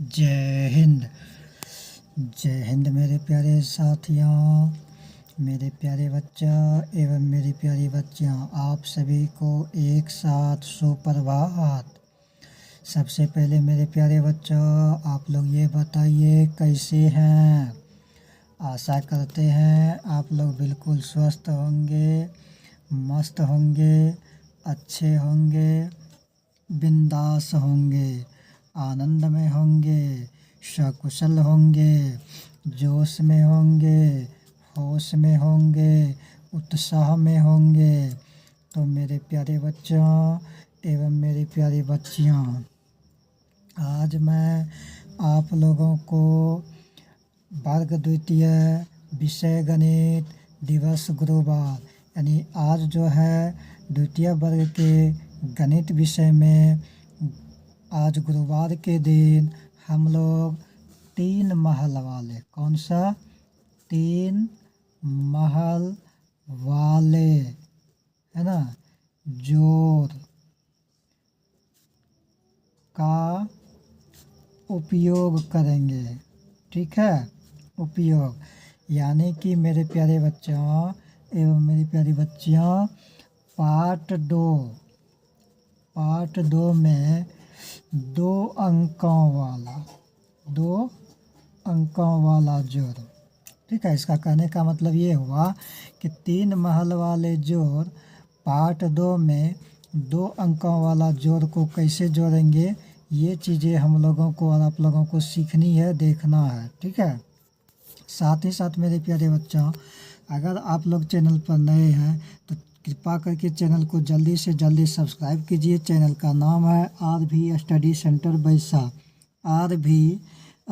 जय हिंद। जय हिंद मेरे प्यारे साथियों, मेरे प्यारे बच्चा एवं मेरी प्यारी बच्चियाँ, आप सभी को एक साथ सुप्रभात। सबसे पहले मेरे प्यारे बच्चों, आप लोग ये बताइए कैसे हैं। आशा करते हैं आप लोग बिल्कुल स्वस्थ होंगे, मस्त होंगे, अच्छे होंगे, बिंदास होंगे, आनंद में होंगे, सकुशल होंगे, जोश में होंगे, होश में होंगे, उत्साह में होंगे। तो मेरे प्यारे बच्चों एवं मेरी प्यारी बच्चियाँ, आज मैं आप लोगों को वर्ग द्वितीय विषय गणित दिवस गुरुवार यानी आज जो है द्वितीय वर्ग के गणित विषय में आज गुरुवार के दिन हम लोग 3 महल वाले, कौन सा 3 महल वाले, है ना, जोड़ का उपयोग करेंगे। ठीक है, उपयोग यानी कि मेरे प्यारे बच्चों एवं मेरी प्यारी बच्चियों, पार्ट 2 में 2 अंकों वाला जोड़। ठीक है, इसका कहने का मतलब ये हुआ कि 3 महल वाले जोड़ पार्ट 2 में 2 अंकों वाला जोड़ को कैसे जोड़ेंगे, ये चीज़ें हम लोगों को और आप लोगों को सीखनी है, देखना है। ठीक है, साथ ही साथ मेरे प्यारे बच्चों, अगर आप लोग चैनल पर नए हैं तो कृपा करके चैनल को जल्दी से जल्दी सब्सक्राइब कीजिए। चैनल का नाम है RV स्टडी सेंटर बैसा, RV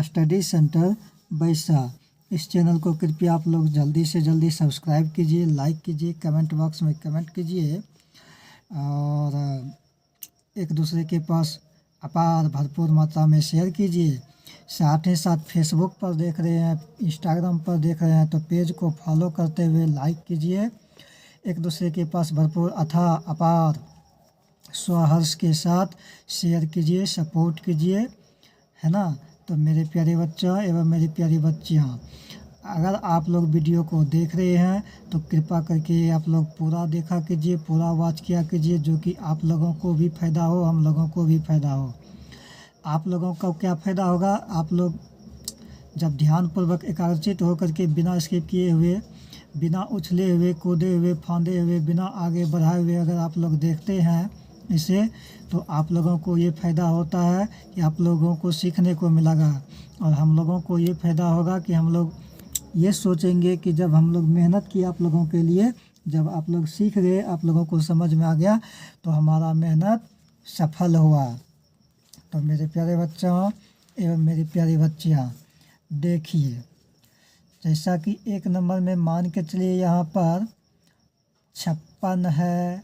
स्टडी सेंटर बैसा। इस चैनल को कृपया आप लोग जल्दी से जल्दी सब्सक्राइब कीजिए, लाइक कीजिए, कमेंट बॉक्स में कमेंट कीजिए और एक दूसरे के पास अपार भरपूर मात्रा में शेयर कीजिए। साथ ही साथ फेसबुक पर देख रहे हैं, इंस्टाग्राम पर देख रहे हैं तो पेज को फॉलो करते हुए लाइक कीजिए। एक दूसरे के पास भरपूर अथाह अपार स्वहर्ष के साथ शेयर कीजिए, सपोर्ट कीजिए, है ना। तो मेरे प्यारे बच्चों एवं मेरी प्यारी बच्चियाँ, अगर आप लोग वीडियो को देख रहे हैं तो कृपा करके आप लोग पूरा देखा कीजिए, पूरा वॉच किया कीजिए, जो कि आप लोगों को भी फ़ायदा हो, हम लोगों को भी फ़ायदा हो। आप लोगों का क्या फ़ायदा होगा, आप लोग जब ध्यानपूर्वक एकाग्रचित होकर के बिना स्किप किए हुए, बिना उछले हुए, कूदे हुए, फांदे हुए, बिना आगे बढ़ाए हुए अगर आप लोग देखते हैं इसे, तो आप लोगों को ये फ़ायदा होता है कि आप लोगों को सीखने को मिलेगा और हम लोगों को ये फ़ायदा होगा कि हम लोग ये सोचेंगे कि जब हम लोग मेहनत की आप लोगों के लिए, जब आप लोग सीख गए, आप लोगों को समझ में आ गया, तो हमारा मेहनत सफल हुआ। तो मेरे प्यारे बच्चों एवं मेरी प्यारी बच्चियाँ, देखिए जैसा कि 1 नंबर में मान के चलिए यहाँ पर 56 है,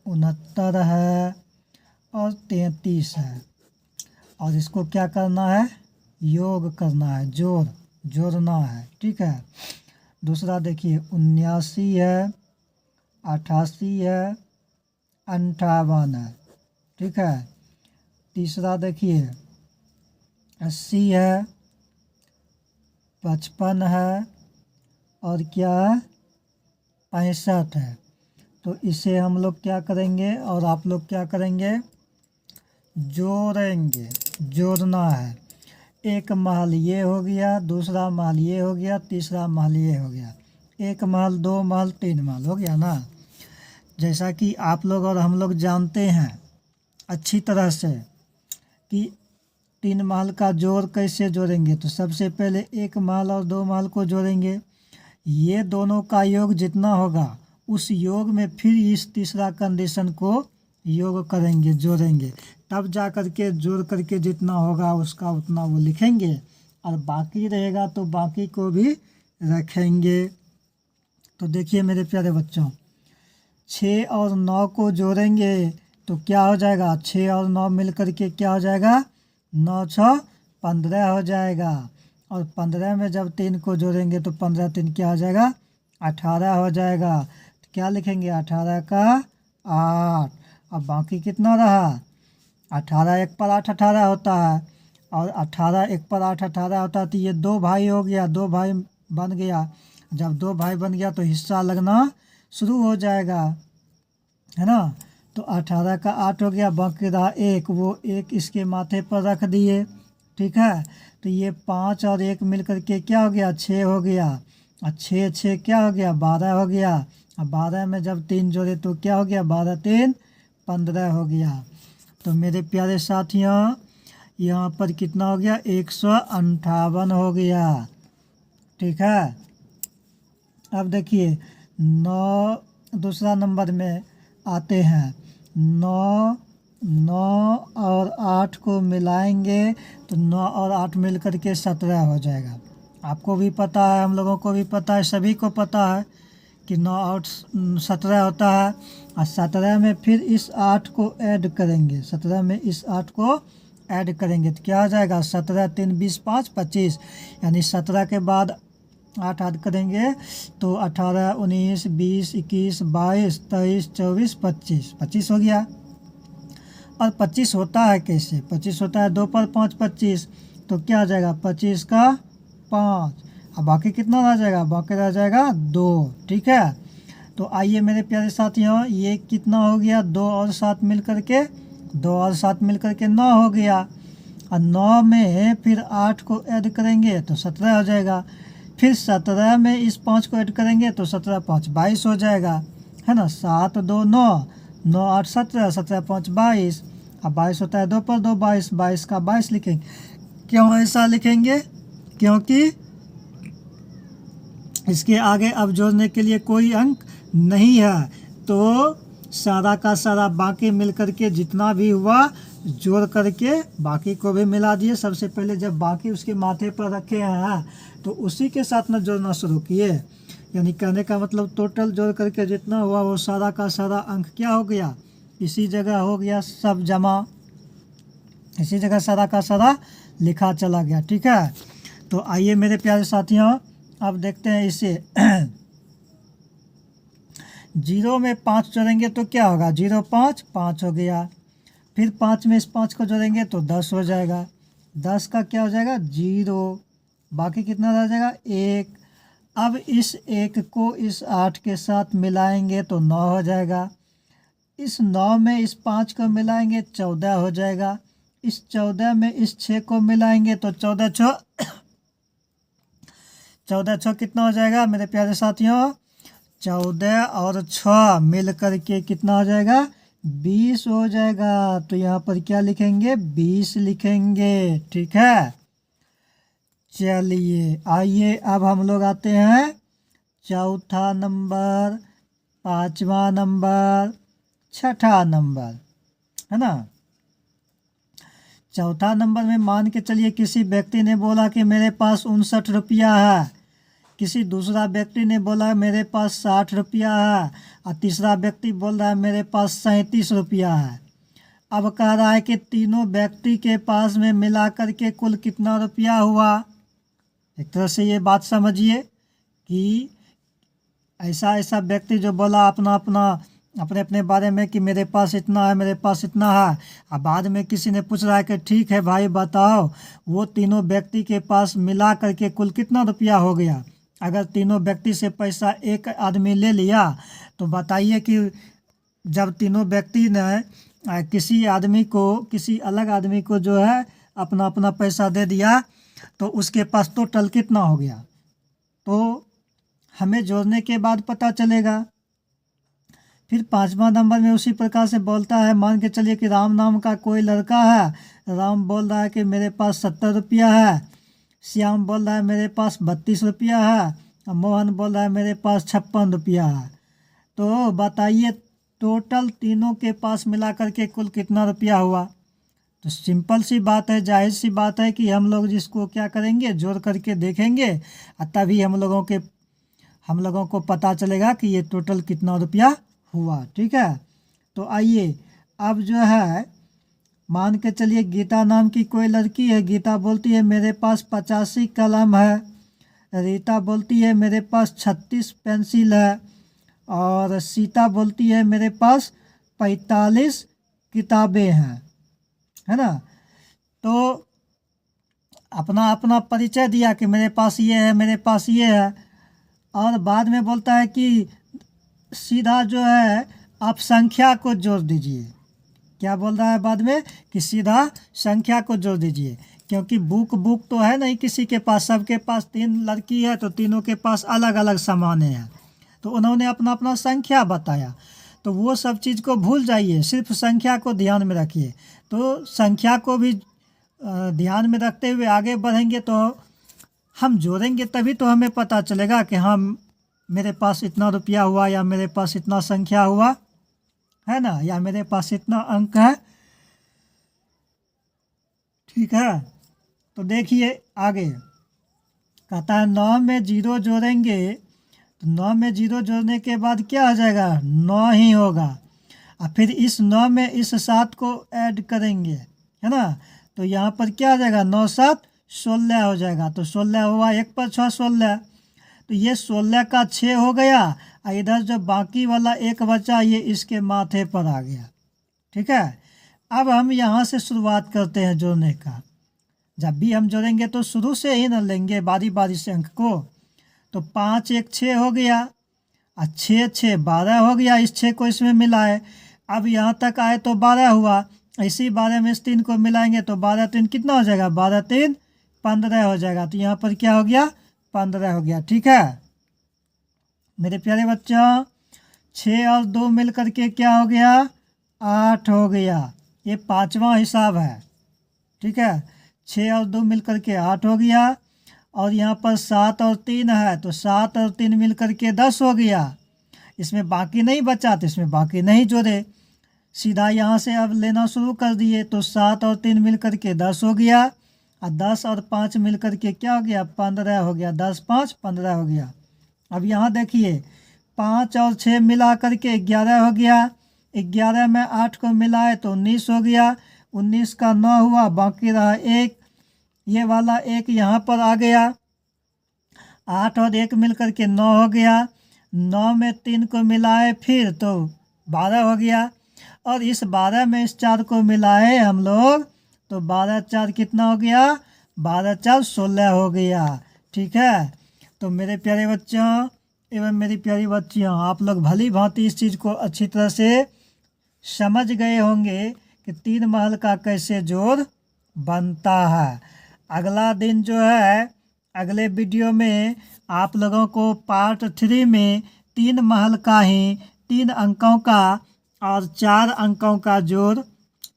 69 है और 33 है और इसको क्या करना है, योग करना है, जोड़ना है। ठीक है, दूसरा देखिए 79 है, 88 है, 58 है। ठीक है, तीसरा देखिए 80 है, 55 है और क्या है, 65 है। तो इसे हम लोग क्या करेंगे और आप लोग क्या करेंगे, जोड़ेंगे, जोड़ना है। एक महल ये हो गया, दूसरा महल ये हो गया, तीसरा महल ये हो गया, 1 महल, 2 महल, 3 महल हो गया ना। जैसा कि आप लोग और हम लोग जानते हैं अच्छी तरह से कि 3 महल का जोड़ कैसे जोड़ेंगे, तो सबसे पहले 1 महल और 2 महल को जोड़ेंगे। ये दोनों का योग जितना होगा उस योग में फिर इस तीसरा कंडीशन को योग करेंगे, जोड़ेंगे, तब जा करके जोड़ करके जितना होगा उसका उतना वो लिखेंगे और बाकी रहेगा तो बाकी को भी रखेंगे। तो देखिए मेरे प्यारे बच्चों, 6 और 9 को जोड़ेंगे तो क्या हो जाएगा, 6 और 9 मिल करके क्या हो जाएगा, 9 6 15 हो जाएगा और 15 में जब 3 को जोड़ेंगे तो 15 3 क्या हो जाएगा, 18 हो जाएगा। तो क्या लिखेंगे, 18 का 8 और बाकी कितना रहा, 18 1 पर 8 18 होता है और 18 1 पर 8 18 होता है, तो ये 2 भाई हो गया, 2 भाई बन गया। जब 2 भाई बन गया तो हिस्सा लगना शुरू हो जाएगा, है ना। तो 18 का 8 हो गया, बाकी रहा 1, वो 1 इसके माथे पर रख दिए, ठीक है। तो ये 5 और 1 मिल करके क्या हो गया, 6 हो गया। और 6 6 क्या हो गया, 12 हो गया। अब 12 में जब 3 जोड़े तो क्या हो गया, 12 3 15 हो गया। तो मेरे प्यारे साथियों यहाँ पर कितना हो गया, 158 हो गया, ठीक है। अब देखिए 9, दूसरा नंबर में आते हैं। 9 9 और 8 को मिलाएंगे तो 9 और 8 मिल करके 17 हो जाएगा। आपको भी पता है, हम लोगों को भी पता है, सभी को पता है कि 9 और 17 होता है। और 17 में फिर इस 8 को ऐड करेंगे, 17 में इस 8 को ऐड करेंगे तो क्या हो जाएगा, 17 3 20 5 25, यानी 17 के बाद 8 ऐड करेंगे तो 18 19 20 21 22 23 24 25 25 हो गया। और 25 होता है कैसे, 25 होता है 2 पर 5 25, तो क्या आ जाएगा 25 का 5, अब बाकी कितना रह जाएगा, बाकी रह जाएगा 2, ठीक है। तो आइए मेरे प्यारे साथियों, ये कितना हो गया, 2 और 7 मिल करके 2 और 7 मिल करके 9 हो गया। और 9 में फिर 8 को ऐड करेंगे तो 17 हो जाएगा। फिर 17 में इस 5 को ऐड करेंगे तो 17 5 22 हो जाएगा, है ना। 7 2 9, 9 8 17, 17 5 22। अब 22 होता है 2 पर 2 22, 22 का 22 लिखेंगे। क्यों ऐसा लिखेंगे, क्योंकि इसके आगे अब जोड़ने के लिए कोई अंक नहीं है, तो सारा का सारा बाकी मिल करके जितना भी हुआ जोड़ करके बाकी को भी मिला दिए। सबसे पहले जब बाकी उसके माथे पर रखे हैं तो उसी के साथ में जोड़ना शुरू किए, यानी कहने का मतलब टोटल जोड़ करके जितना हुआ वो सारा का सारा अंक क्या हो गया, इसी जगह हो गया सब जमा, इसी जगह सारा का सारा लिखा चला गया, ठीक है। तो आइए मेरे प्यारे साथियों अब देखते हैं इसे। 0 में 5 जोड़ेंगे तो क्या होगा, 0 5 5 हो गया। फिर 5 में इस 5 को जोड़ेंगे तो 10 हो जाएगा। 10 का क्या हो जाएगा, 0, बाकी कितना रह जाएगा 1। अब इस 1 को इस 8 के साथ मिलाएंगे तो 9 हो जाएगा। इस 9 में इस 5 को मिलाएंगे 14 हो जाएगा। इस 14 में इस 6 को मिलाएंगे तो 14 6 कितना हो जाएगा मेरे प्यारे साथियों, 14 और 6 मिल करके कितना हो जाएगा, 20 हो जाएगा। तो यहाँ पर क्या लिखेंगे, 20 लिखेंगे, ठीक है। चलिए आइए अब हम लोग आते हैं चौथा नंबर, पांचवा नंबर, छठा नंबर, है ना। चौथा नंबर में मान के चलिए किसी व्यक्ति ने बोला कि मेरे पास 59 रुपया है, किसी दूसरा व्यक्ति ने बोला मेरे पास 60 रुपया है, और तीसरा व्यक्ति बोल रहा है मेरे पास 37 रुपया है। अब कह रहा है कि तीनों व्यक्ति के पास में मिला करके कुल कितना रुपया हुआ। एक तरह से ये बात समझिए कि ऐसा ऐसा व्यक्ति जो बोला अपने अपने बारे में कि मेरे पास इतना है, मेरे पास इतना है, अब बाद में किसी ने पूछ रहा है कि ठीक है भाई बताओ वो तीनों व्यक्ति के पास मिला करके कुल कितना रुपया हो गया। अगर तीनों व्यक्ति से पैसा एक आदमी ले लिया तो बताइए कि जब तीनों व्यक्ति ने किसी आदमी को, किसी अलग आदमी को जो है अपना अपना पैसा दे दिया तो उसके पास टोटल कितना हो गया, तो हमें जोड़ने के बाद पता चलेगा। फिर पांचवा नंबर में उसी प्रकार से बोलता है, मान के चलिए कि राम नाम का कोई लड़का है, राम बोल रहा है कि मेरे पास 70 रुपया है, श्याम बोल रहा है मेरे पास 32 रुपया है, और मोहन बोल रहा है मेरे पास 56 रुपया है। तो बताइए टोटल तीनों के पास मिला करके कुल कितना रुपया हुआ। तो सिंपल सी बात है, जाहिर सी बात है कि हम लोग जिसको क्या करेंगे, जोड़ करके देखेंगे और तभी हम लोगों को पता चलेगा कि ये टोटल कितना रुपया हुआ, ठीक है। तो आइए अब जो है मान के चलिए गीता नाम की कोई लड़की है, गीता बोलती है मेरे पास 85 कलम है, रीता बोलती है मेरे पास 36 पेंसिल है, और सीता बोलती है मेरे पास 45 किताबें हैं, है ना। तो अपना अपना परिचय दिया कि मेरे पास ये है, मेरे पास ये है, और बाद में बोलता है कि सीधा जो है आप संख्या को जोड़ दीजिए। क्या बोल रहा है बाद में कि सीधा संख्या को जोड़ दीजिए, क्योंकि बुक तो है नहीं किसी के पास, सबके पास 3 लड़की है तो तीनों के पास अलग अलग सामाने हैं, तो उन्होंने अपना अपना संख्या बताया। तो वो सब चीज़ को भूल जाइए, सिर्फ संख्या को ध्यान में रखिए। तो संख्या को भी ध्यान में रखते हुए आगे बढ़ेंगे तो हम जोड़ेंगे, तभी तो हमें पता चलेगा कि हाँ मेरे पास इतना रुपया हुआ, या मेरे पास इतना संख्या हुआ है ना, या मेरे पास इतना अंक है। ठीक है, तो देखिए आगे कहता है 9 में 0 जोड़ेंगे, तो 9 में 0 जोड़ने के बाद क्या हो जाएगा, 9 ही होगा। और फिर इस 9 में इस 7 को ऐड करेंगे, है ना, तो यहाँ पर क्या हो जाएगा, 9 7 16 हो जाएगा। तो 16 हुआ, 1 पर 6 16, तो ये 16 का 6 हो गया, और इधर जो बाकी वाला 1 बचा ये इसके माथे पर आ गया। ठीक है, अब हम यहाँ से शुरुआत करते हैं जोड़ने का। जब भी हम जोड़ेंगे तो शुरू से ही न लेंगे, बारी बारी से अंक को। तो 5 1 6 हो गया, और 6 6 12 हो गया, इस 6 को इसमें मिलाए। अब यहाँ तक आए तो 12 हुआ, इसी 12 में इस 3 को मिलाएंगे तो 12 3 कितना हो जाएगा, 12 3 15 हो जाएगा। तो यहाँ पर क्या हो गया, 15 हो गया। ठीक है मेरे प्यारे बच्चों, 6 और 2 मिल करके क्या हो गया, 8 हो गया। ये 5वां हिसाब है। ठीक है, 6 और 2 मिल करके 8 हो गया, और यहाँ पर 7 और 3 है, तो 7 और 3 मिल करके 10 हो गया। इसमें बाकी नहीं बचा, तो इसमें बाकी नहीं जोड़े, सीधा यहाँ से अब लेना शुरू कर दिए। तो 7 और 3 मिल करके 10 हो गया, और 10 और 5 मिल करके क्या हो गया, 15 हो गया। 10 5 15 हो गया। अब यहाँ देखिए 5 और 6 मिला करके 11 हो गया, 11 में 8 को मिलाए तो 19 हो गया, 19 का 9 हुआ, बाकी रहा 1, ये वाला 1 यहाँ पर आ गया। 8 और 1 मिल करके 9 हो गया, 9 में 3 को मिलाए फिर तो 12 हो गया, और इस 12 में इस 4 को मिलाए हम लोग तो 12 4 कितना हो गया, 12 4 16 हो गया। ठीक है, तो मेरे प्यारे बच्चों एवं मेरी प्यारी बच्चियों, आप लोग भली भांति इस चीज़ को अच्छी तरह से समझ गए होंगे कि 3 महल का कैसे जोड़ बनता है। अगला दिन जो है, अगले वीडियो में आप लोगों को पार्ट 3 में 3 महल का ही 3 अंकों का और 4 अंकों का जोड़,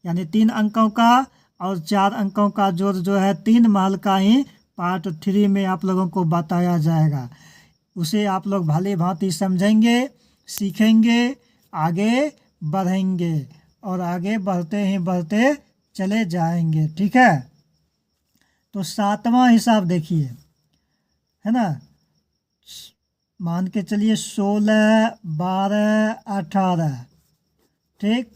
यानी 3 अंकों का और 4 अंकों का जोड़ जो है 3 महल का ही पार्ट 3 में आप लोगों को बताया जाएगा। उसे आप लोग भली भांति समझेंगे, सीखेंगे, आगे बढ़ेंगे, और आगे बढ़ते ही बढ़ते चले जाएंगे। ठीक है, तो 7वां हिसाब देखिए, है ना, मान के चलिए 16 12 18। ठीक,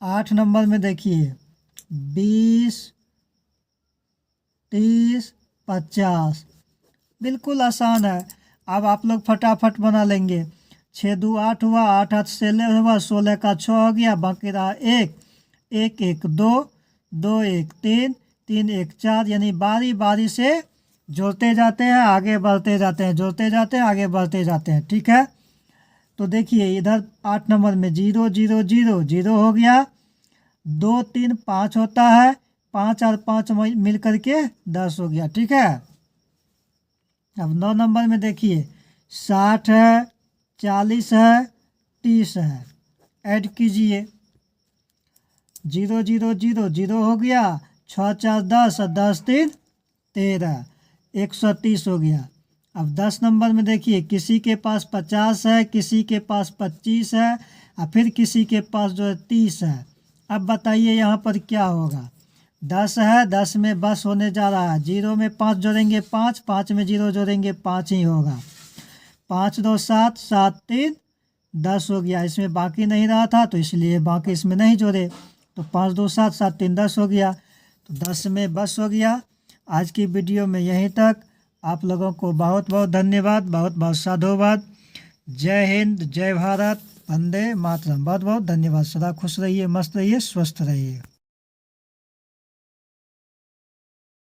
8 नंबर में देखिए 20 30 50, बिल्कुल आसान है। अब आप लोग फटाफट बना लेंगे। 6 2 8 हुआ, 8 8 16 हुआ, 16 का 6 हो गया, बाकी रहा 1 1 1 2 2 1 3 3 1 4, यानी बारी बारी से जोड़ते जाते हैं, आगे बढ़ते जाते हैं, जोड़ते जाते हैं, आगे बढ़ते जाते हैं। ठीक है, तो देखिए इधर 8 नंबर में 0 0 0 0 हो गया, 2 3 5 होता है, 5 और 5 मिल करके 10 हो गया। ठीक है, अब 9 नंबर में देखिए 60 है, 40 है, 30 है, ऐड कीजिए। 0 0 0 0 हो गया, 6 4 10 और 10 3 13, 130 हो गया। अब 10 नंबर में देखिए किसी के पास 50 है, किसी के पास 25 है, और फिर किसी के पास जो है 30 है। अब बताइए यहाँ पर क्या होगा। 10 है, 10 में बस होने जा रहा है, 0 में 5 जोड़ेंगे 5, 5 में 0 जोड़ेंगे 5 ही होगा। 5 2 7 7 3 10 हो गया, इसमें बाकी नहीं रहा था तो इसलिए बाकी इसमें नहीं जोड़े, तो 5 2 7 7 3 10 हो गया, तो 10 में बस हो गया। आज की वीडियो में यहीं तक। आप लोगों को बहुत बहुत धन्यवाद, बहुत बहुत साधुवाद। जय हिंद, जय भारत, वंदे मातरम। बहुत बहुत धन्यवाद। सदा खुश रहिए, मस्त रहिए, स्वस्थ रहिए।